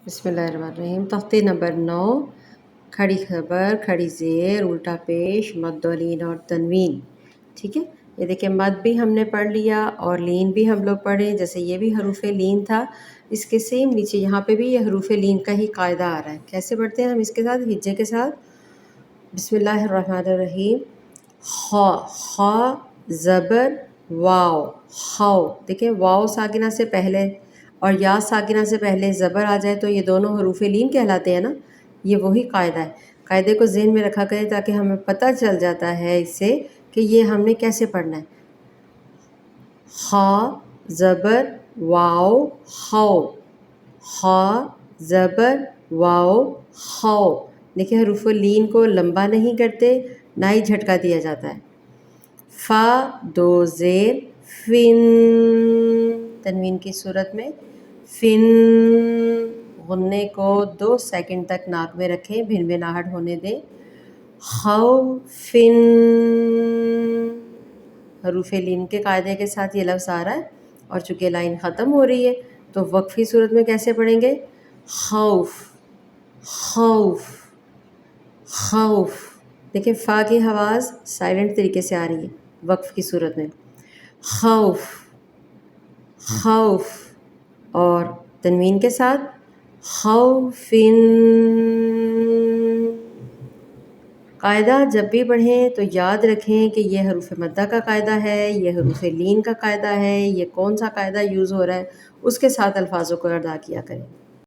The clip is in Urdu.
بسم اللہ الرحمن الرحیم۔ تختے نمبر 9، کھڑی خبر، کھڑی زیر، الٹا پیش، مد و لین اور تنوین۔ ٹھیک ہے، یہ دیکھیں مد بھی ہم نے پڑھ لیا اور لین بھی ہم لوگ پڑھے، جیسے یہ بھی حروف لین تھا، اس کے سیم نیچے یہاں پہ بھی یہ حروف لین کا ہی قاعدہ آ رہا ہے۔ کیسے پڑھتے ہیں ہم اس کے ساتھ؟ ہجے کے ساتھ۔ بسم اللہ الرحمن الرحیم۔ خا، خا زبر واو، خاؤ۔ دیکھیں واو ساکنہ سے پہلے اور یا ساکنہ سے پہلے زبر آ جائے تو یہ دونوں حروف لین کہلاتے ہیں نا، یہ وہی قاعدہ ہے۔ قاعدے کو ذہن میں رکھا کریں تاکہ ہمیں پتہ چل جاتا ہے اس سے کہ یہ ہم نے کیسے پڑھنا ہے۔ خا زبر واو خاؤ، خا زبر واو خاؤ۔ دیکھیں حروف لین کو لمبا نہیں کرتے، نہ ہی جھٹکا دیا جاتا ہے۔ فا دو زیر فن، تنوین کی صورت میں فن، غنے کو 2 سیکنڈ تک ناک میں رکھیں، بھنبھناہٹ ہونے دیں۔ خوفن، حروف لین کے قاعدے کے ساتھ یہ لفظ آ رہا ہے، اور چونکہ لائن ختم ہو رہی ہے تو وقفی صورت میں کیسے پڑھیں گے؟ خوف، خوف، خوف۔ دیکھیں فا کی آواز سائلنٹ طریقے سے آ رہی ہے وقف کی صورت میں۔ خوف، خوف، اور تنوین کے ساتھ خوفن۔ قاعدہ جب بھی پڑھیں تو یاد رکھیں کہ یہ حروف مدہ کا قاعدہ ہے، یہ حروف لین کا قاعدہ ہے، یہ کون سا قاعدہ یوز ہو رہا ہے اس کے ساتھ الفاظوں کو ادا کیا کریں۔